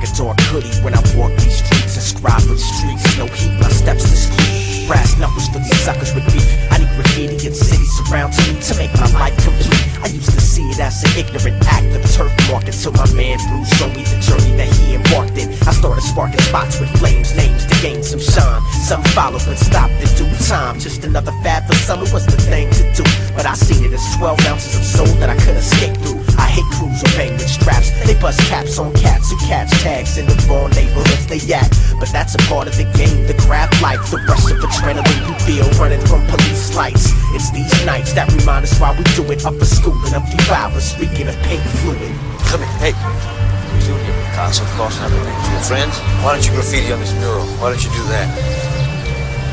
a dark hoodie when I walk these streets. Inscribed with streets, no heat, my steps discreet. Brass knuckles for these suckers with beef. I need graffiti in cities surrounding me to make my life complete. I used to see it as an ignorant act of turf mark until my man Bruce showed me the journey that he embarked in. I started sparking spots with flames, names to gain some shine. Some followed but stopped in due time. Just another fad for some, it was the thing to do. But I seen it as 12 ounces of soul that I could escape through. I hate crews who bang with straps. They bust caps on cats who catch tags in the wrong neighborhoods they at. But that's a part of the game, the craft life, the rush of adrenaline you feel running from police lights. It's these nights that remind us why we do it. Up for school in a few hours, speaking of pink fluid. Come here, hey. What are you doing here? Constant cost and everything. Your friends? Why don't you graffiti on this mural? Why don't you do that?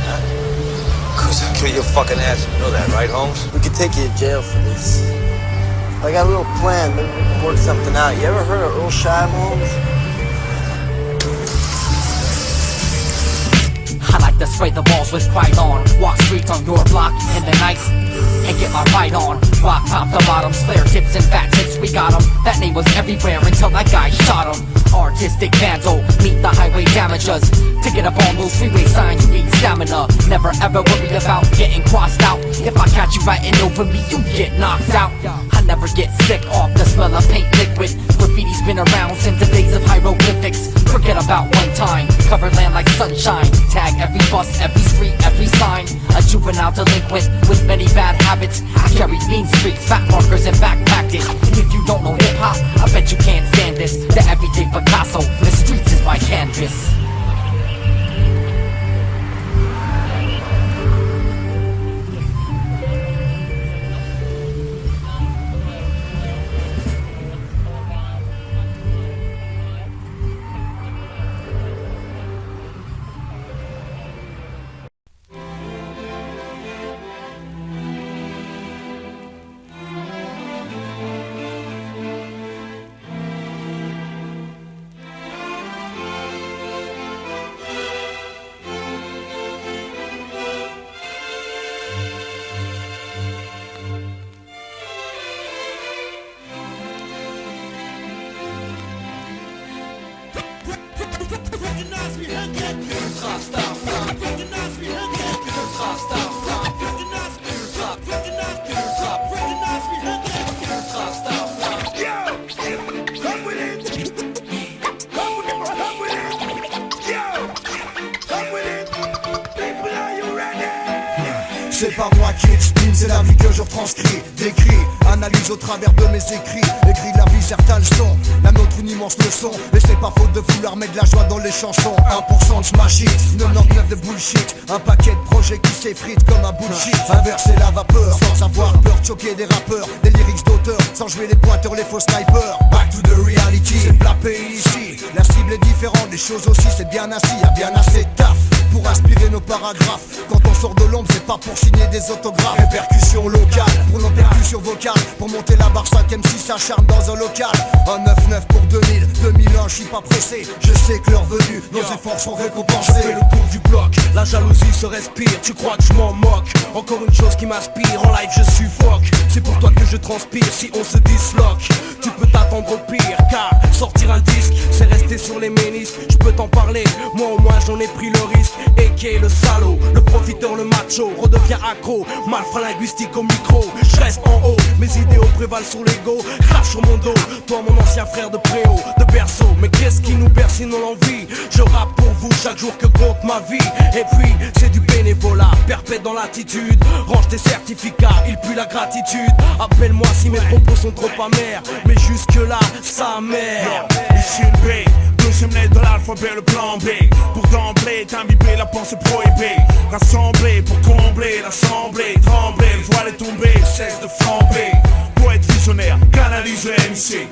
Huh? Cause I'll kill your fucking ass. You know that, right, Holmes? We could take you to jail for this. I got a little plan, maybe we can work something out. You ever heard of Earl Scheib, Holmes? I like to spray the walls with pride on. Walk streets on your block in the night and get my ride on. Rock top to bottom, flare tips and fat tips, we got 'em. That name was everywhere until that guy shot 'em. Artistic vandal, meet the highway damagers. To get up on those freeway signs, you need stamina. Never ever worried about getting crossed out. If I catch you writing over me, you get knocked out. I never get sick off the smell of paint liquid. Graffiti's been around since the days of hieroglyphics. Forget about one time, cover land like sunshine. Tag every bus, every street, every sign. A juvenile delinquent with many bad habits. I carried mean streets, fat markers, and backpacked it. And if you don't know hip-hop, I bet you can't stand this. The everyday Picasso, the streets is my canvas. C'est pas moi qui exprime, c'est la vie que je retranscris, décris, analyse au travers de mes écrits. Les grilles de la vie, certains le sont, la nôtre une immense leçon. Et c'est pas faute de vouloir mettre de la joie dans les chansons. 1% de smash hit, 99 de bullshit. Un paquet de projets qui s'effritent comme un bullshit. Inverser la vapeur, sans avoir peur de choquer des rappeurs. Des lyrics d'auteurs, sans jouer les pointeurs, les faux snipers. Back to the reality, c'est plat pays ici. La cible est différente, les choses aussi, c'est bien assis. Y'a bien assez de taf pour aspirer nos paragraphes. Quand on sort de l'ombre, c'est pas pour signer des autographes. Répercussions locales, pour nos percussions vocales. Pour monter la barre 5 M6 s'acharne dans un local. Un 9-9 pour 2000, 2001, je suis pas pressé. Je sais que l'heure venue, nos efforts sont récompensés. Je fais le tour du bloc, la jalousie se respire. Tu crois que je m'en moque? Encore une chose qui m'inspire, en live je suffoque. C'est pour toi que je transpire, si on se disloque tu peux t'attendre au pire, car sortir un disque, c'est rester sur les ménisques. Je peux t'en parler, moi au moins j'en ai pris le risque. Et qui est le salaud, le profiteur, le macho, redevient accro, malfrat linguistique au micro. Je reste en haut, mes idéaux prévalent sur l'ego. Crache sur mon dos, toi mon ancien frère de préau, de berceau. Mais qu'est-ce qui nous berce sinon l'envie? Je rappe pour vous chaque jour que compte ma vie. Et puis c'est du bénévolat, perpète dans l'attitude. Range tes certificats, il pue la gratitude. Appelle-moi si mes propos sont trop amers, mais jusque là, sa mère. Ici une B, deuxième lettre de l'alphabet, le plan B. Pour d'emblée, t'imbiber la pensée prohibée. Rassembler pour combler l'assemblée. Trembler, le voile est tombé, cesse de flamber. Poète visionnaire, canalise le MC.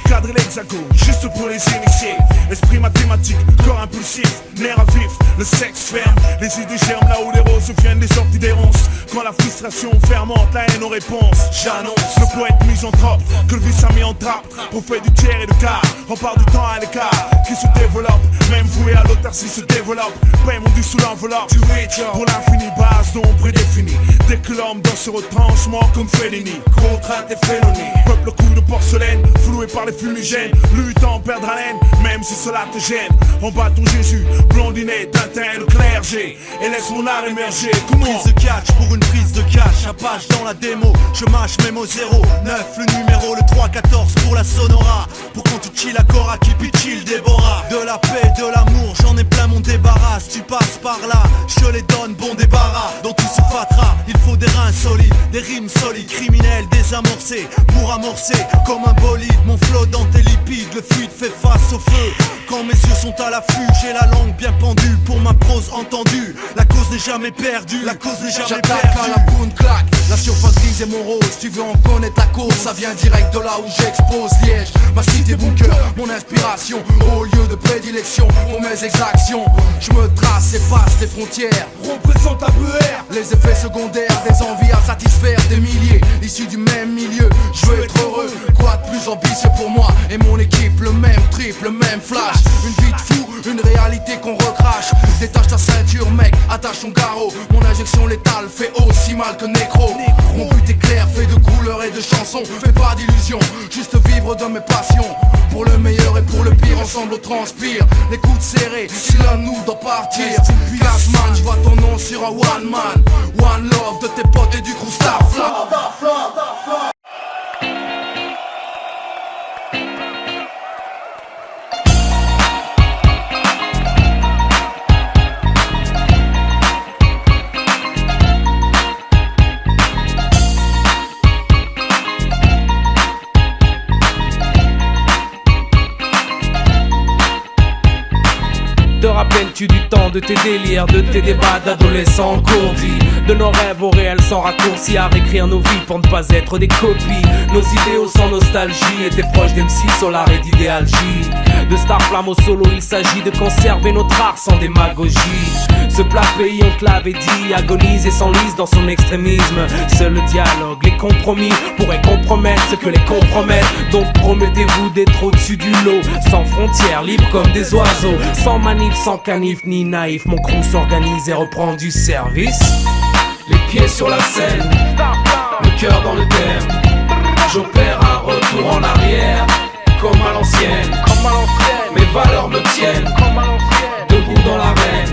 Cadrer l'hexagone, juste pour les initiés. Esprit mathématique, corps impulsif, nerf à vif, le sexe ferme. Les idées germent là où les roses viennent des sorties des ronces. Quand la frustration fermente, la haine aux réponses. J'annonce le poète misanthrope, que le vice a mis en trappe. Prophète du tiers et du quart, rempart du temps à l'écart. Qui se développe, même voué à l'autarcie se développe. Paiement du sous l'enveloppe, du rich pour l'infini, base non prédéfinie. Dès que l'homme dans ce retranchement comme Fellini. Contrainte et Félonie. Peuple au cou de porcelaine, floué par les fumigènes. Lutte en perdre haleine, même si cela te gêne. En bas ton Jésus, blondinet d'un teint de clergé. Et laisse mon art émerger. Comment? Prise de catch pour une prise de cash. Un page dans la démo, je mâche même au 0 9 le numéro, le 3-14 pour la Sonora. Pour quand tu chill à Cora, qui chill Déborah. De la paix, de l'amour, j'en ai plein mon débarras. Tu passes par là, je les donne bon débarras. Dans tout ce fatras, il faut des reins solides, des rimes solides, criminels désamorcés. Pour amorcer comme un bolide, mon flot dans tes lipides. Le fluide fait face au feu. Quand mes yeux sont à l'affût, j'ai la langue bien pendue. Pour ma prose entendue, la cause n'est jamais perdue. La cause n'est jamais perdue. J'attaque à la poune claque, la surface grise est mon rose. Tu veux en connaître la cause, ça vient direct de là où j'expose Liège, ma cité bunker, mon inspiration. Au lieu de prédilection pour mes exactions, je me trace et passe les frontières. Représente un BR. Les effets secondaires, des envies à satisfaire, des milliers issus du même milieu. Je veux être heureux, quoi de plus ambitieux pour moi et mon équipe, le même triple, le même flash. Une vie de fou, une réalité qu'on recrache. Détache ta ceinture mec, attache ton garrot. Mon injection létale fait aussi mal que nécro. Mon but est clair, fait de couleurs et de chansons. Fais pas d'illusions, juste vivre de mes passions. Pour le meilleur et pour le pire, ensemble on transpire. Les coudes serrés, si l'un de nous doit partir. Glassman, je vois ton nom sur un one man. One love de tes potes et du crew Starflame. Te rappelles-tu du temps de tes délires, de tes débats d'adolescents engourdis, de nos rêves au réel sans raccourci, à réécrire nos vies pour ne pas être des copies. Nos idéaux sans nostalgie étaient proches d'MC Solar et d'idéalgie. De Starflame au solo, il s'agit de conserver notre art sans démagogie. Ce plat pays, on te l'avait dit, agonise et s'enlise dans son extrémisme. Seul le dialogue, les compromis pourraient compromettre ce que les compromettent. Donc promettez-vous d'être au-dessus du lot, sans frontières, libres comme des oiseaux, sans manif, sans canif ni naïf. Mon crew s'organise et reprend du service. Les pieds sur la scène, le cœur dans le thème. J'opère un retour en arrière, comme à l'ancienne. Mes valeurs me tiennent, debout dans l'arène.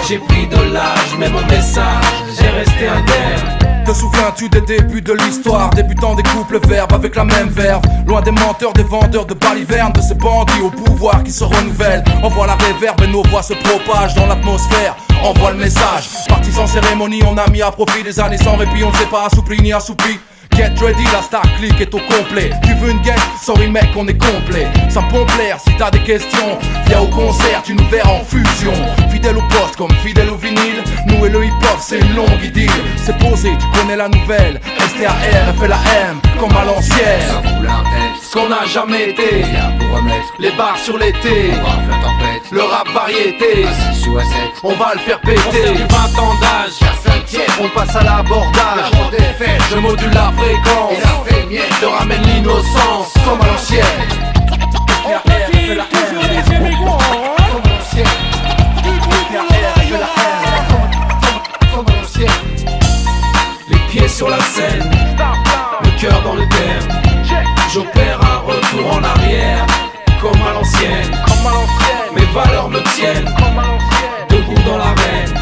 J'ai pris de l'âge, mais mon message, j'ai resté indemne. Te souviens-tu des débuts de l'histoire, débutant des couples verbes avec la même verve? Loin des menteurs, des vendeurs de balivernes, de ces bandits au pouvoir qui se renouvellent. Envoie la réverbe et nos voix se propagent dans l'atmosphère. Envoie le message, parti sans cérémonie, on a mis à profit des années sans répit. On ne s'est pas assoupli ni assoupi. Get ready, la star click est au complet. Tu veux une guest? Sorry mec, on est complet. Ça pompe l'air, si t'as des questions, viens au concert, tu nous verras en fusion. Fidèle au poste comme fidèle au vinyle. Nous et le hip-hop, c'est une longue idylle. C'est posé, tu connais la nouvelle. STAR, FLAM, comme à l'ancienne. Ce qu'on n'a jamais été, les bars sur l'été, le rap variété, on va le faire péter. On sert du 20 ans d'âge, on passe à l'abordage. Je module la fréquence et te ramène l'innocence comme à l'ancienne. Les pieds sur la scène, le cœur dans le thème. J'opère un retour en arrière, comme à l'ancienne. Mes valeurs me tiennent, debout dans l'arène.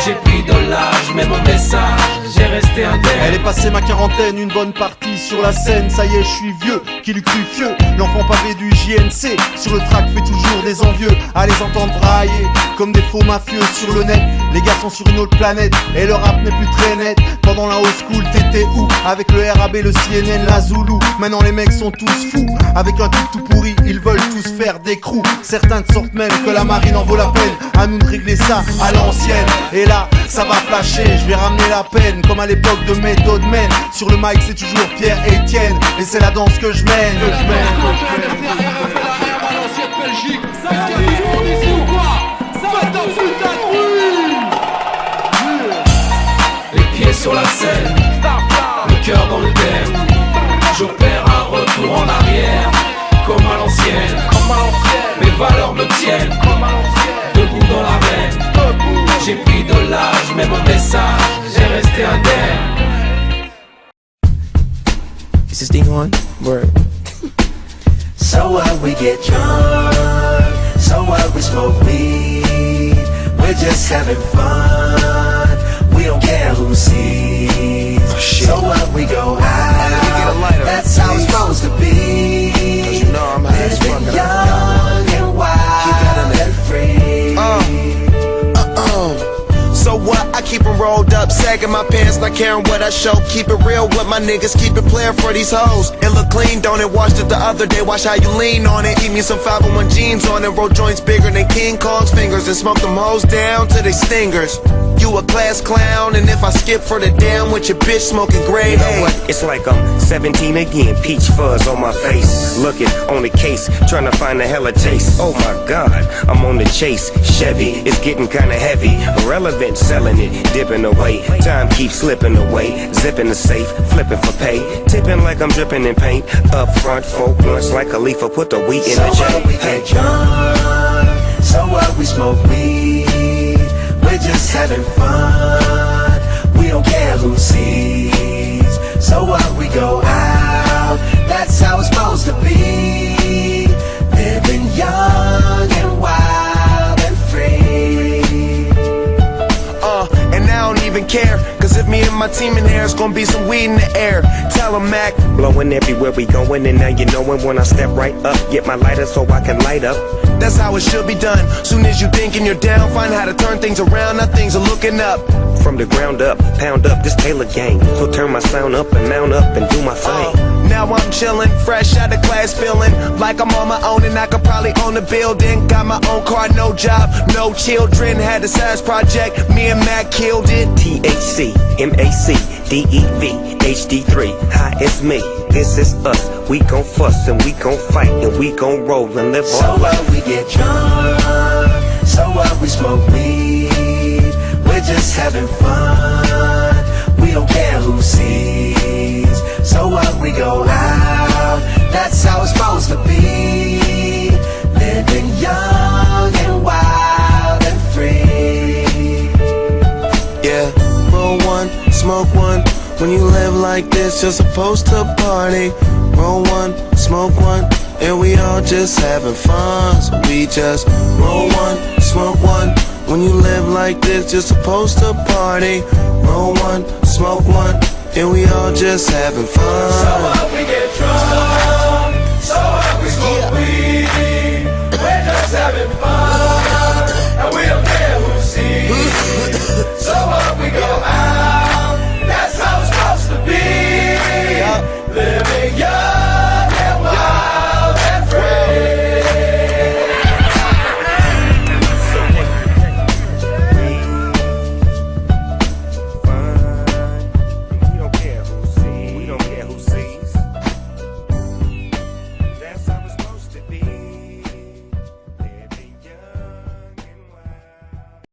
J'ai pris de l'âge, mais mon message, j'ai resté indemne. Elle est passée ma quarantaine, une bonne partie sur la scène. Ça y est, je suis vieux, qui lui crut fieux. L'enfant pavé du JNC, sur le track fait toujours des envieux. À les entendre brailler, comme des faux mafieux sur le net. Les gars sont sur une autre planète, et le rap n'est plus très net. Pendant la old school, t'étais où? Avec le RAB, le CNN, la Zulu. Maintenant les mecs sont tous fous, avec un truc tout pourri, ils veulent tous faire des crews. Certains te sortent même que la marine en vaut la peine. À nous de régler ça à l'ancienne. Et là, ça va flasher, je vais ramener la peine. Comme à l'époque de Méthode Men. Sur le mic c'est toujours Pierre Etienne. Et c'est la danse que je mène. Les pieds sur la scène, le cœur dans le thème. J'opère un retour en arrière, comme à l'ancienne. Mes valeurs me tiennent, debout dans l'arène. J'ai pris de l'âge, mais mon message, j'ai resté indemne. what, we get drunk. So what, we smoke weed. We're just having fun. We don't care who sees. So what, we go out. That's how it's supposed to be. 'Cause you know I'm high as fuck. Young and wild and free. So what? I keep them rolled up, sagging my pants, not caring what I show. Keep it real with my niggas, keep it playing for these hoes. It look clean, don't it? Washed it the other day, watch how you lean on it. Eat me some 501 jeans on it, roll joints bigger than King Kong's fingers, and smoke them hoes down to they stingers. You a class clown, and if I skip for the damn with your bitch smoking grade. You know what? It's like I'm 17 again, peach fuzz on my face. Looking on the case, trying to find a hella taste. Oh my God, I'm on the chase. Chevy, it's getting kinda heavy. Irrelevant, selling it, dipping away. Time keeps slipping away. Zipping the safe, flipping for pay. Tipping like I'm dripping in paint. Up front, 4 blunts like a leaf, put the wheat in the So what, we get drunk. So what, we smoke weed. We're just having fun. We don't care who sees. So what, we go out. That's how it's supposed to be. Living young and wild and free. And I don't even care, cause if me and my team in here, it's gonna be some weed in the air. Tell 'em, Mac. Blowing everywhere we going, and now you knowin' when I step right up. Get my lighter so I can light up. That's how it should be done. Soon as you thinking you're down, find how to turn things around. Now things are looking up. From the ground up, pound up this Taylor gang. So turn my sound up and mount up and do my thing. Now I'm chillin', fresh out of class, feeling like I'm on my own and I could probably own a building. Got my own car, no job, no children. Had a science project, me and Mac killed it. THC, MAC, DEV, HD3, hi, it's me. This is us. We gon' fuss and we gon' fight and we gon' roll and live So our life. what, we get drunk. So what, we smoke weed. We're just having fun. We don't care who sees. So what, we go out. That's how it's supposed to be. Living young and wild and free. Yeah, roll one, smoke one. When you live like this, you're supposed to party. Roll one, smoke one, and we all just having fun. So we just roll one, smoke one. When you live like this, you're supposed to party. Roll one, smoke one, and we all just having fun. So what, we get